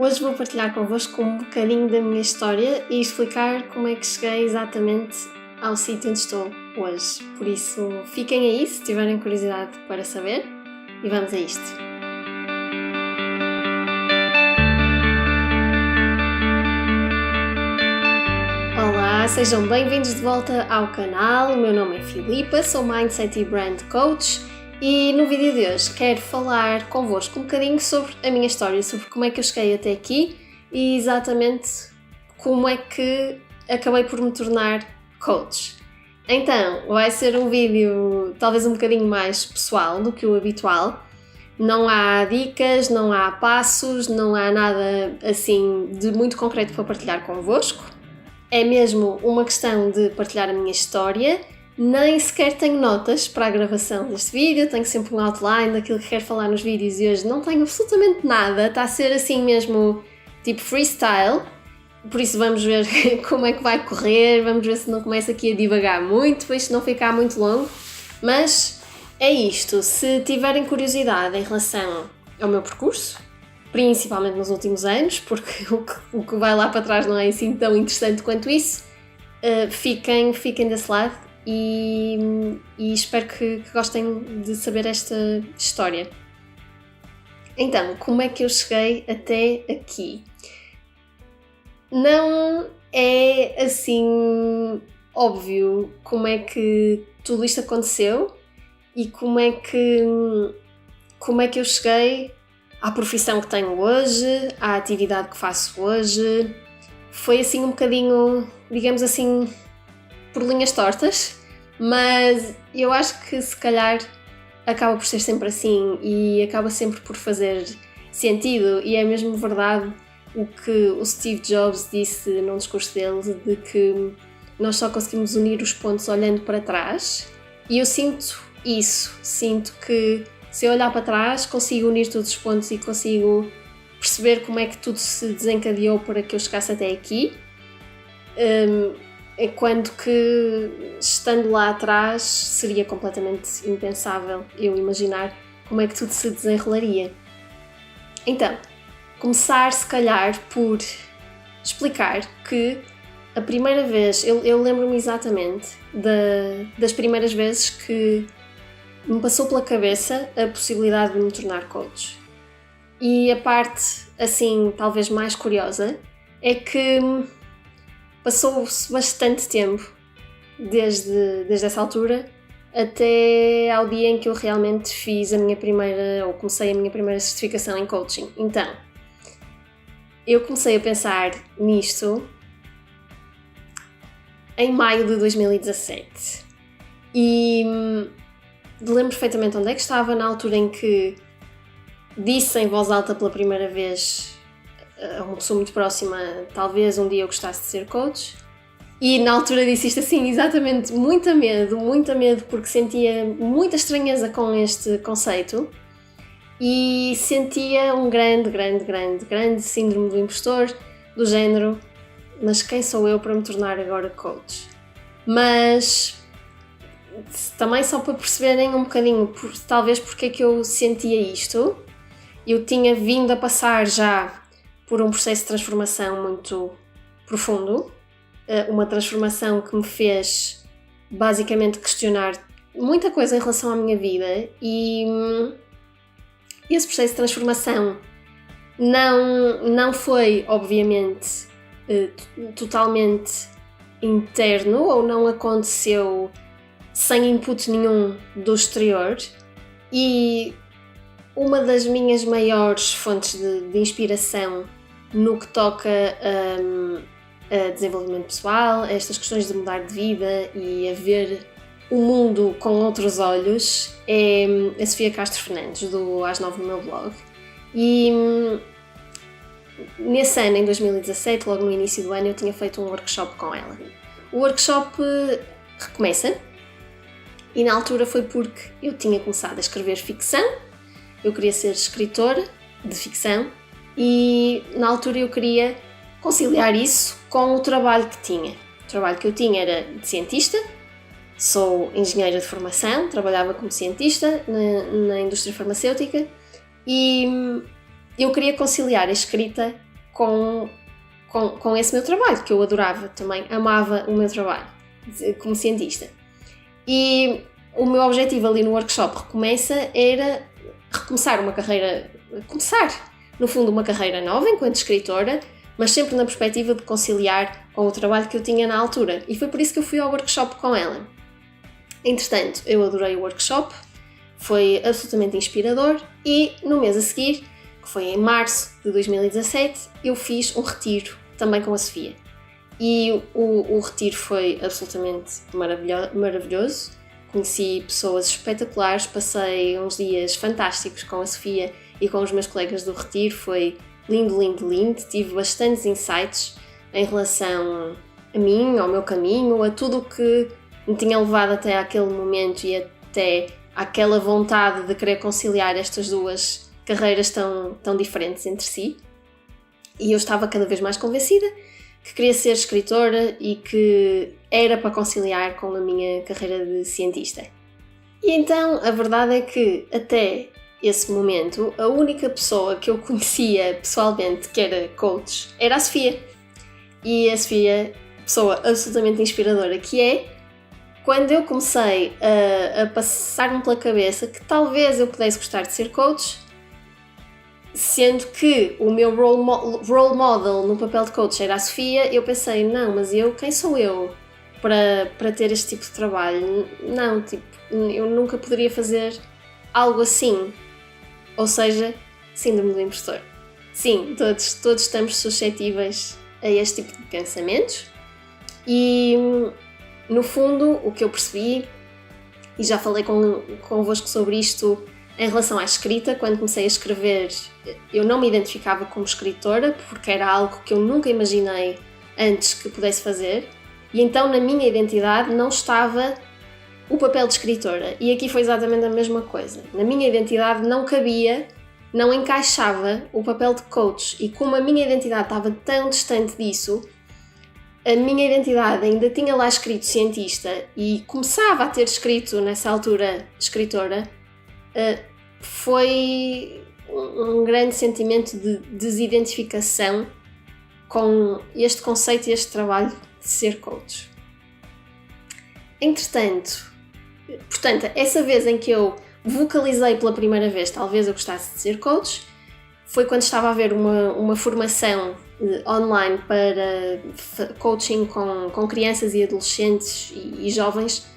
Hoje vou partilhar convosco um bocadinho da minha história e explicar como é que cheguei exatamente ao sítio onde estou hoje. Por isso, fiquem aí se tiverem curiosidade para saber e vamos a isto. Olá, sejam bem-vindos de volta ao canal. O meu nome é Filipa, sou Mindset e Brand Coach e no vídeo de hoje quero falar convosco um bocadinho sobre a minha história, sobre como é que eu cheguei até aqui e exatamente como é que acabei por me tornar coach. Então, vai ser um vídeo talvez um bocadinho mais pessoal do que o habitual. Não há dicas, não há passos, não há nada assim de muito concreto para partilhar convosco. É mesmo uma questão de partilhar a minha história. Nem sequer tenho notas para a gravação deste vídeo, tenho sempre um outline daquilo que quero falar nos vídeos e hoje não tenho absolutamente nada, está a ser assim mesmo tipo freestyle, por isso vamos ver como é que vai correr, vamos ver se não começo aqui a divagar muito, para isto não ficar muito longo, mas é isto. Se tiverem curiosidade em relação ao meu percurso, principalmente nos últimos anos, porque o que vai lá para trás não é assim tão interessante quanto isso, fiquem desse lado. E espero que gostem de saber esta história. Então, como é que eu cheguei até aqui? Não é assim óbvio como é que tudo isto aconteceu e como é que eu cheguei à profissão que tenho hoje, à atividade que faço hoje. Foi assim um bocadinho, digamos assim, por linhas tortas, mas eu acho que se calhar acaba por ser sempre assim e acaba sempre por fazer sentido, e é mesmo verdade o que o Steve Jobs disse num discurso dele, de que nós só conseguimos unir os pontos olhando para trás, e eu sinto isso, sinto que se eu olhar para trás consigo unir todos os pontos e consigo perceber como é que tudo se desencadeou para que eu chegasse até aqui. Enquanto que, estando lá atrás, seria completamente impensável eu imaginar como é que tudo se desenrolaria. Então, começar se calhar por explicar que a primeira vez, eu lembro-me exatamente das primeiras vezes que me passou pela cabeça a possibilidade de me tornar coach. E a parte, assim, talvez mais curiosa, é que passou-se bastante tempo, desde essa altura até ao dia em que eu realmente comecei a minha primeira certificação em coaching. Então, eu comecei a pensar nisto em maio de 2017 e lembro perfeitamente onde é que estava na altura em que disse em voz alta pela primeira vez a uma pessoa muito próxima, talvez um dia eu gostasse de ser coach, e na altura disse isto assim, exatamente, muito a medo, porque sentia muita estranheza com este conceito e sentia um grande síndrome do impostor, do género, mas quem sou eu para me tornar agora coach? Mas também só para perceberem um bocadinho, talvez porque é que eu sentia isto, eu tinha vindo a passar já por um processo de transformação muito profundo, uma transformação que me fez basicamente questionar muita coisa em relação à minha vida, e esse processo de transformação não foi, obviamente, totalmente interno, ou não aconteceu sem input nenhum do exterior, e uma das minhas maiores fontes de inspiração no que toca a desenvolvimento pessoal, a estas questões de mudar de vida e a ver o mundo com outros olhos, é a Sofia Castro Fernandes, do Às 9 no meu blog. E nesse ano, em 2017, logo no início do ano, eu tinha feito um workshop com ela. O workshop recomeça, e na altura foi porque eu tinha começado a escrever ficção, eu queria ser escritora de ficção, e na altura eu queria conciliar isso com o trabalho que tinha. O trabalho que eu tinha era de cientista, sou engenheira de formação, trabalhava como cientista na indústria farmacêutica, e eu queria conciliar a escrita com esse meu trabalho, que eu adorava também, amava o meu trabalho como cientista. E o meu objetivo ali no workshop Recomeça era recomeçar uma carreira, no fundo uma carreira nova enquanto escritora, mas sempre na perspectiva de conciliar com o trabalho que eu tinha na altura. E foi por isso que eu fui ao workshop com ela. Entretanto, eu adorei o workshop, foi absolutamente inspirador e no mês a seguir, que foi em março de 2017, eu fiz um retiro também com a Sofia. E o retiro foi absolutamente maravilhoso. Conheci pessoas espetaculares, passei uns dias fantásticos com a Sofia e com os meus colegas do retiro, foi lindo, lindo, lindo. Tive bastantes insights em relação a mim, ao meu caminho, a tudo o que me tinha levado até aquele momento e até aquela vontade de querer conciliar estas duas carreiras tão diferentes entre si. E eu estava cada vez mais convencida que queria ser escritora e que era para conciliar com a minha carreira de cientista. E então a verdade é que até esse momento a única pessoa que eu conhecia pessoalmente que era coach era a Sofia. E a Sofia, pessoa absolutamente inspiradora que é, quando eu comecei a passar-me pela cabeça que talvez eu pudesse gostar de ser coach, sendo que o meu role model no papel de coach era a Sofia, eu pensei, não, mas quem sou eu para ter este tipo de trabalho? Não, eu nunca poderia fazer algo assim. Ou seja, síndrome do impostor. Sim, todos estamos suscetíveis a este tipo de pensamentos e, no fundo, o que eu percebi, e já falei convosco sobre isto em relação à escrita, quando comecei a escrever, eu não me identificava como escritora, porque era algo que eu nunca imaginei antes que pudesse fazer, e então na minha identidade não estava o papel de escritora, e aqui foi exatamente a mesma coisa. Na minha identidade não cabia, não encaixava o papel de coach, e como a minha identidade estava tão distante disso, a minha identidade ainda tinha lá escrito cientista e começava a ter escrito nessa altura escritora, foi um grande sentimento de desidentificação com este conceito e este trabalho de ser coach. Entretanto, portanto, essa vez em que eu vocalizei pela primeira vez, talvez eu gostasse de ser coach, foi quando estava a ver uma formação online para coaching com crianças e adolescentes e jovens,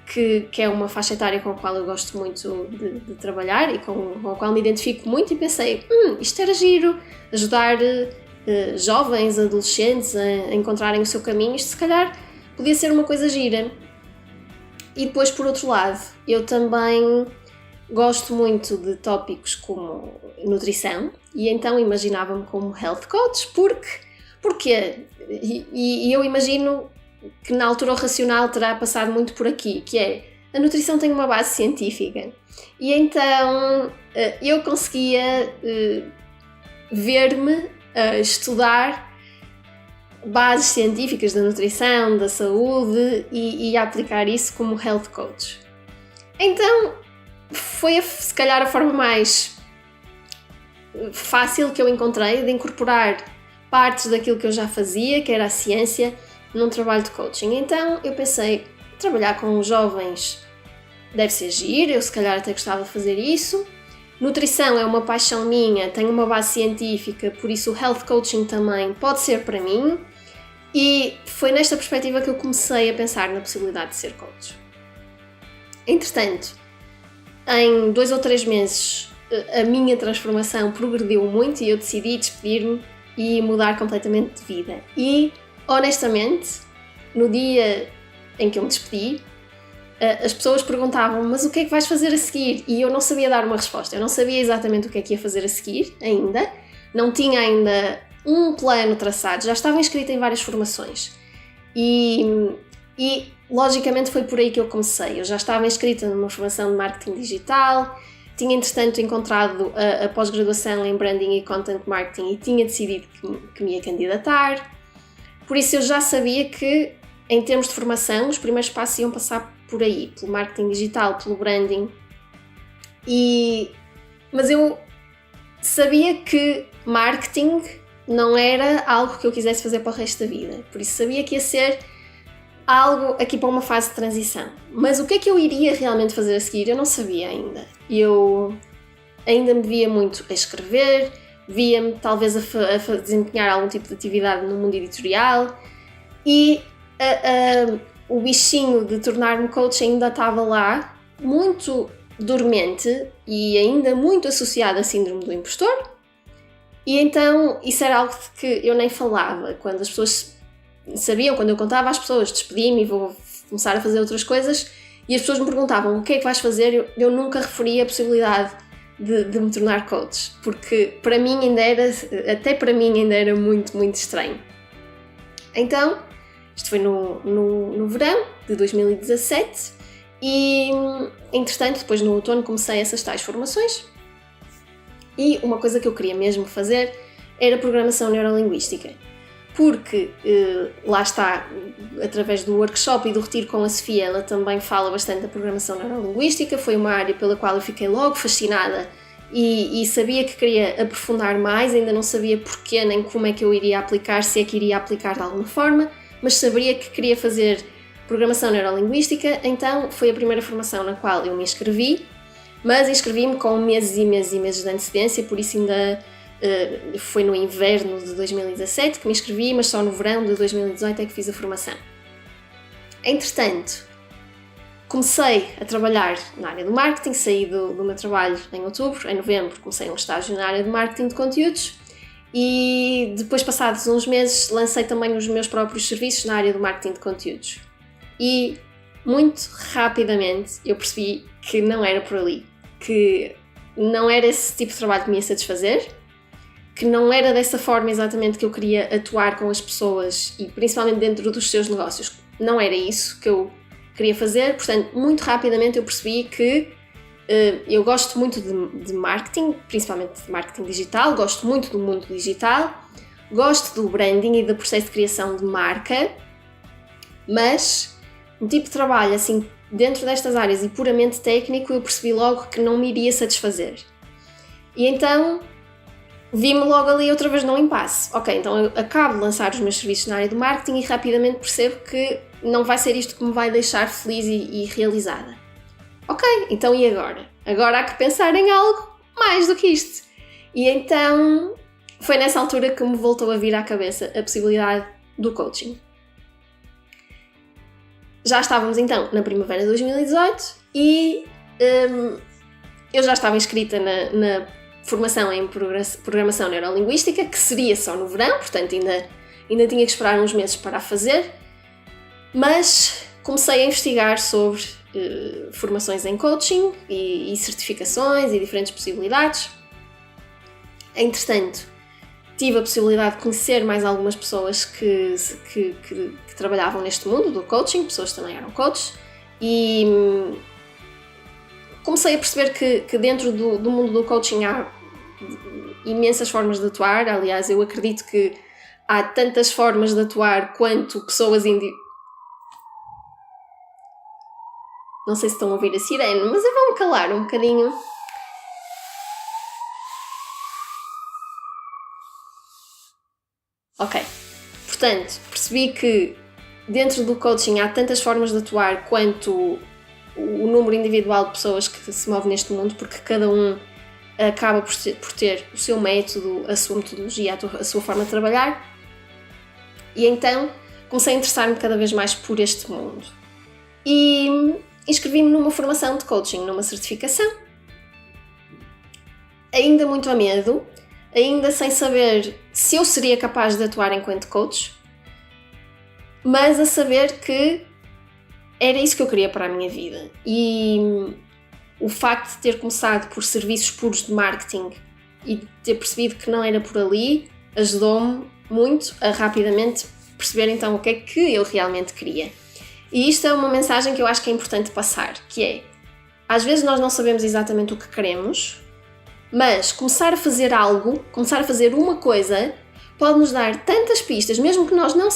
que é uma faixa etária com a qual eu gosto muito de trabalhar e com a qual me identifico muito, e pensei, isto era giro, ajudar jovens, adolescentes a encontrarem o seu caminho, isto se calhar podia ser uma coisa gira. E depois, por outro lado, eu também gosto muito de tópicos como nutrição, e então imaginava-me como health coach, porque e eu imagino que na altura o racional terá passado muito por aqui, que é, a nutrição tem uma base científica, e então eu conseguia ver-me a estudar bases científicas da nutrição, da saúde e aplicar isso como health coach. Então foi se calhar a forma mais fácil que eu encontrei de incorporar partes daquilo que eu já fazia, que era a ciência, num trabalho de coaching. Então eu pensei, trabalhar com jovens deve ser giro, eu se calhar até gostava de fazer isso. Nutrição é uma paixão minha, tem uma base científica, por isso o health coaching também pode ser para mim. E foi nesta perspectiva que eu comecei a pensar na possibilidade de ser coach. Entretanto, em 2 ou 3 meses a minha transformação progrediu muito e eu decidi despedir-me e mudar completamente de vida. E, honestamente, no dia em que eu me despedi, as pessoas perguntavam, mas o que é que vais fazer a seguir? E eu não sabia dar uma resposta, eu não sabia exatamente o que é que ia fazer a seguir ainda, não tinha ainda um plano traçado, já estava inscrita em várias formações e logicamente foi por aí que eu comecei. Eu já estava inscrita numa formação de marketing digital, tinha entretanto encontrado a pós-graduação em branding e content marketing e tinha decidido que me ia candidatar, por isso eu já sabia que em termos de formação os primeiros passos iam passar por aí, pelo marketing digital, pelo branding, mas eu sabia que marketing não era algo que eu quisesse fazer para o resto da vida. Por isso sabia que ia ser algo aqui para uma fase de transição. Mas o que é que eu iria realmente fazer a seguir? Eu não sabia ainda. Eu ainda me via muito a escrever, via-me talvez a desempenhar algum tipo de atividade no mundo editorial e o bichinho de tornar-me coach ainda estava lá, muito dormente e ainda muito associado à síndrome do impostor. E então isso era algo de que eu nem falava. Quando as pessoas sabiam, quando eu contava às pessoas, despedi-me e vou começar a fazer outras coisas, e as pessoas me perguntavam o que é que vais fazer, eu nunca referi a possibilidade de me tornar coach, porque para mim até para mim ainda era muito, muito estranho. Então, isto foi no verão de 2017 e, entretanto, depois no outono comecei essas tais formações e uma coisa que eu queria mesmo fazer era programação neurolinguística, porque lá está, através do workshop e do retiro com a Sofia, ela também fala bastante da programação neurolinguística, foi uma área pela qual eu fiquei logo fascinada e sabia que queria aprofundar mais, ainda não sabia porquê nem como é que eu iria aplicar, se é que iria aplicar de alguma forma, mas sabia que queria fazer programação neurolinguística, então foi a primeira formação na qual eu me inscrevi, mas inscrevi-me com meses e meses e meses de antecedência, por isso ainda foi no inverno de 2017 que me inscrevi, mas só no verão de 2018 é que fiz a formação. Entretanto, comecei a trabalhar na área do marketing, saí do meu trabalho em outubro, em novembro comecei um estágio na área de marketing de conteúdos e depois, passados uns meses, lancei também os meus próprios serviços na área do marketing de conteúdos. E muito rapidamente eu percebi que não era por ali, que não era esse tipo de trabalho que me ia satisfazer, que não era dessa forma exatamente que eu queria atuar com as pessoas e principalmente dentro dos seus negócios. Não era isso que eu queria fazer, portanto, muito rapidamente eu percebi que eu gosto muito de marketing, principalmente de marketing digital, gosto muito do mundo digital, gosto do branding e do processo de criação de marca, mas um tipo de trabalho assim dentro destas áreas e puramente técnico eu percebi logo que não me iria satisfazer. E então vi-me logo ali outra vez num impasse. Ok, então eu acabo de lançar os meus serviços na área do marketing e rapidamente percebo que não vai ser isto que me vai deixar feliz e realizada. Ok, então e agora? Agora há que pensar em algo mais do que isto. E então foi nessa altura que me voltou a vir à cabeça a possibilidade do coaching. Já estávamos então na primavera de 2018 e eu já estava inscrita na formação em programação neurolinguística, que seria só no verão, portanto ainda tinha que esperar uns meses para a fazer, mas comecei a investigar sobre formações em coaching e certificações e diferentes possibilidades. Entretanto, tive a possibilidade de conhecer mais algumas pessoas que trabalhavam neste mundo do coaching, pessoas que também eram coaches, e comecei a perceber que dentro do mundo do coaching há imensas formas de atuar. Aliás, eu acredito que há tantas formas de atuar quanto pessoas Não sei se estão a ouvir a sirene, mas eu vou-me calar um bocadinho. Ok, portanto, percebi que dentro do coaching há tantas formas de atuar quanto o número individual de pessoas que se move neste mundo, porque cada um acaba por ter o seu método, a sua metodologia, a sua forma de trabalhar. E então comecei a interessar-me cada vez mais por este mundo. E inscrevi-me numa formação de coaching, numa certificação. Ainda muito a medo, ainda sem saber se eu seria capaz de atuar enquanto coach, mas a saber que era isso que eu queria para a minha vida. E o facto de ter começado por serviços puros de marketing e de ter percebido que não era por ali, ajudou-me muito a rapidamente perceber então o que é que eu realmente queria. E isto é uma mensagem que eu acho que é importante passar, que é, às vezes nós não sabemos exatamente o que queremos, mas começar a fazer algo, começar a fazer uma coisa, pode nos dar tantas pistas, mesmo que nós não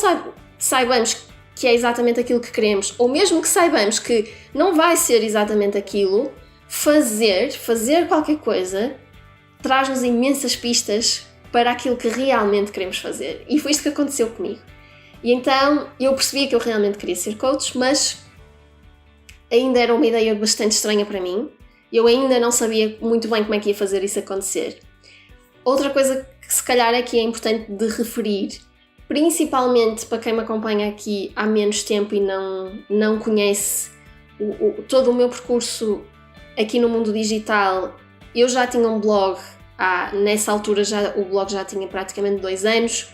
saibamos que é exatamente aquilo que queremos, ou mesmo que saibamos que não vai ser exatamente aquilo, fazer qualquer coisa traz-nos imensas pistas para aquilo que realmente queremos fazer. E foi isto que aconteceu comigo. E então eu percebi que eu realmente queria ser coach, mas ainda era uma ideia bastante estranha para mim. Eu ainda não sabia muito bem como é que ia fazer isso acontecer. Outra coisa que se calhar aqui é importante de referir, principalmente para quem me acompanha aqui há menos tempo e não conhece todo o meu percurso aqui no mundo digital. Eu já tinha um blog, nessa altura o blog já tinha praticamente 2 anos,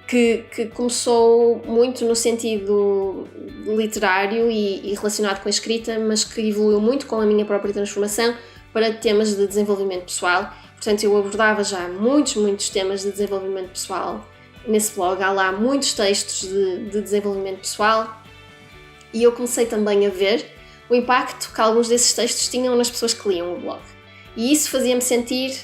que começou muito no sentido literário e relacionado com a escrita, mas que evoluiu muito com a minha própria transformação para temas de desenvolvimento pessoal. Portanto, eu abordava já muitos temas de desenvolvimento pessoal nesse blog. Há lá muitos textos de desenvolvimento pessoal e eu comecei também a ver o impacto que alguns desses textos tinham nas pessoas que liam o blog. E isso fazia-me sentir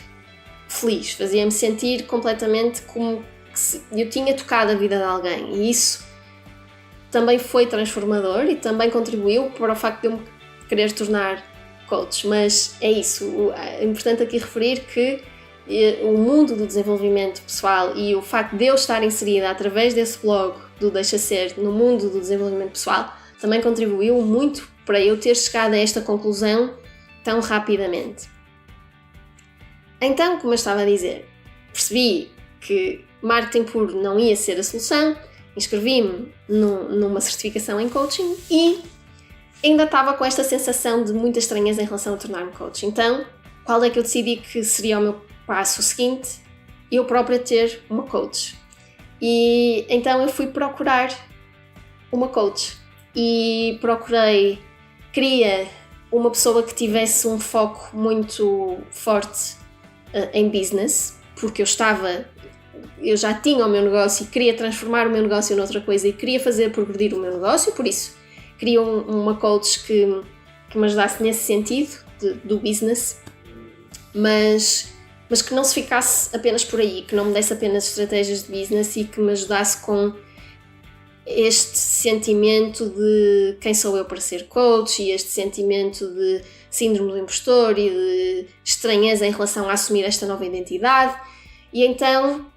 feliz, fazia-me sentir completamente como que eu tinha tocado a vida de alguém. E isso também foi transformador e também contribuiu para o facto de eu me querer tornar coach. Mas é isso, é importante aqui referir que o mundo do desenvolvimento pessoal e o facto de eu estar inserida através desse blog do Deixa Ser no mundo do desenvolvimento pessoal também contribuiu muito para eu ter chegado a esta conclusão tão rapidamente. Então, como eu estava a dizer, percebi que marketing puro não ia ser a solução, inscrevi-me numa certificação em coaching e ainda estava com esta sensação de muita estranheza em relação a tornar-me coach. Então, qual é que eu decidi que seria o meu passo seguinte? Eu própria ter uma coach. E então eu fui procurar uma coach e queria uma pessoa que tivesse um foco muito forte em business, porque eu já tinha o meu negócio e queria transformar o meu negócio noutra coisa e queria fazer progredir o meu negócio, por isso queria uma coach que me ajudasse nesse sentido do business, mas que não se ficasse apenas por aí, que não me desse apenas estratégias de business e que me ajudasse com este sentimento de quem sou eu para ser coach e este sentimento de síndrome do impostor e de estranheza em relação a assumir esta nova identidade. E então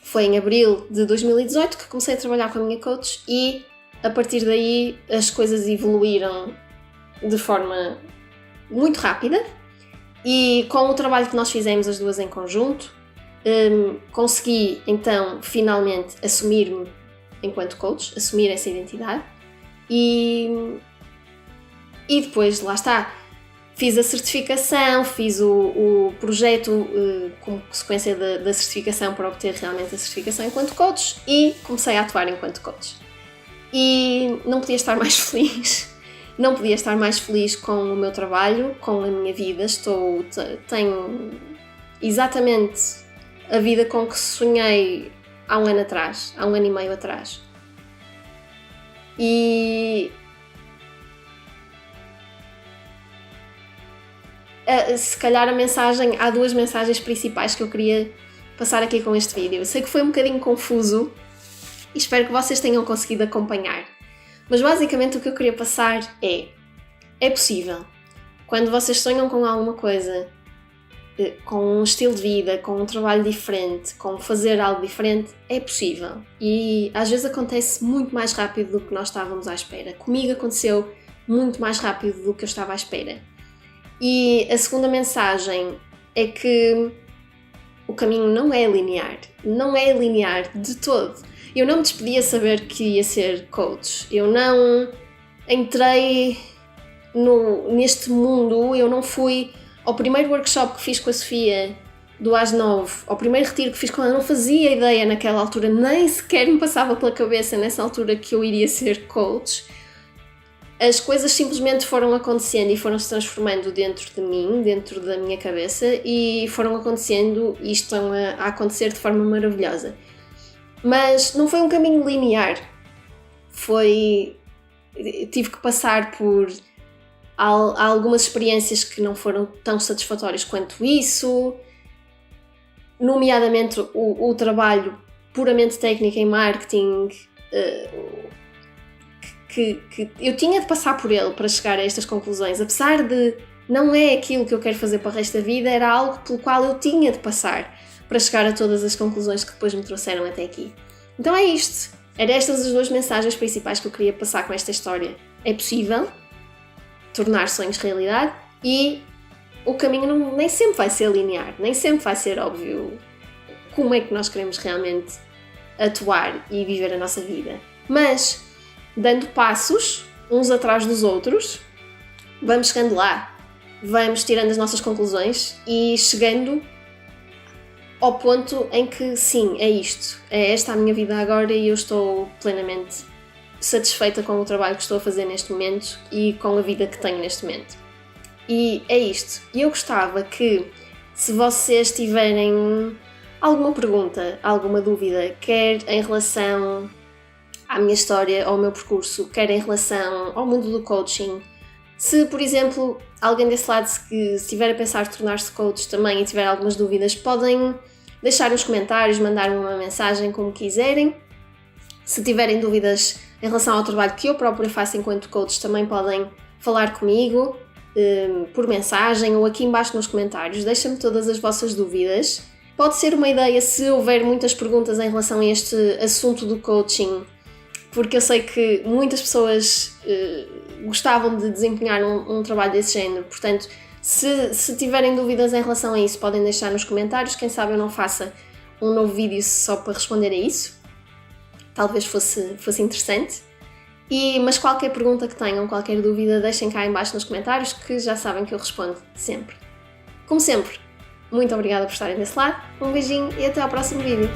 foi em abril de 2018 que comecei a trabalhar com a minha coach e a partir daí as coisas evoluíram de forma muito rápida e com o trabalho que nós fizemos as duas em conjunto consegui então finalmente assumir-me enquanto coach, assumir essa identidade e depois, lá está, fiz a certificação, fiz o projeto como consequência da certificação para obter realmente a certificação enquanto coach e comecei a atuar enquanto coach. E não podia estar mais feliz, não podia estar mais feliz com o meu trabalho, com a minha vida. Tenho exatamente a vida com que sonhei há um ano e meio atrás. E se calhar há 2 mensagens principais que eu queria passar aqui com este vídeo. Eu sei que foi um bocadinho confuso e espero que vocês tenham conseguido acompanhar. Mas basicamente o que eu queria passar é possível. Quando vocês sonham com alguma coisa, com um estilo de vida, com um trabalho diferente, com fazer algo diferente, é possível. E às vezes acontece muito mais rápido do que nós estávamos à espera. Comigo aconteceu muito mais rápido do que eu estava à espera. E a segunda mensagem é que o caminho não é linear de todo. Eu não me despedi a saber que ia ser coach, eu não entrei neste mundo, eu não fui ao primeiro workshop que fiz com a Sofia do AS 9, ao primeiro retiro que fiz com ela, não fazia ideia naquela altura, nem sequer me passava pela cabeça nessa altura que eu iria ser coach. As coisas simplesmente foram acontecendo e foram se transformando dentro de mim, dentro da minha cabeça e foram acontecendo e estão a acontecer de forma maravilhosa. Mas não foi um caminho linear, tive que passar por algumas experiências que não foram tão satisfatórias quanto isso, nomeadamente o trabalho puramente técnico em marketing, que eu tinha de passar por ele para chegar a estas conclusões, apesar de não é aquilo que eu quero fazer para o resto da vida, era algo pelo qual eu tinha de passar para chegar a todas as conclusões que depois me trouxeram até aqui. Então é isto. Eram estas as 2 mensagens principais que eu queria passar com esta história. É possível tornar sonhos realidade e o caminho nem sempre vai ser linear, nem sempre vai ser óbvio como é que nós queremos realmente atuar e viver a nossa vida. Mas, dando passos uns atrás dos outros, vamos chegando lá, vamos tirando as nossas conclusões e chegando ao ponto em que sim, é isto, é esta a minha vida agora e eu estou plenamente satisfeita com o trabalho que estou a fazer neste momento e com a vida que tenho neste momento. E é isto. E eu gostava que, se vocês tiverem alguma pergunta, alguma dúvida, quer em relação à minha história, ao meu percurso, quer em relação ao mundo do coaching, se, por exemplo, alguém desse lado que estiver a pensar em tornar-se coach também e tiver algumas dúvidas, podem deixar nos comentários, mandar-me uma mensagem, como quiserem. Se tiverem dúvidas em relação ao trabalho que eu própria faço enquanto coach, também podem falar comigo por mensagem ou aqui embaixo nos comentários. Deixem-me todas as vossas dúvidas. Pode ser uma ideia se houver muitas perguntas em relação a este assunto do coaching, porque eu sei que muitas pessoas gostavam de desempenhar um trabalho desse género. Portanto, se tiverem dúvidas em relação a isso, podem deixar nos comentários. Quem sabe eu não faça um novo vídeo só para responder a isso. Talvez fosse interessante. Mas qualquer pergunta que tenham, qualquer dúvida, deixem cá em baixo nos comentários, que já sabem que eu respondo sempre. Como sempre, muito obrigada por estarem desse lado, um beijinho e até ao próximo vídeo.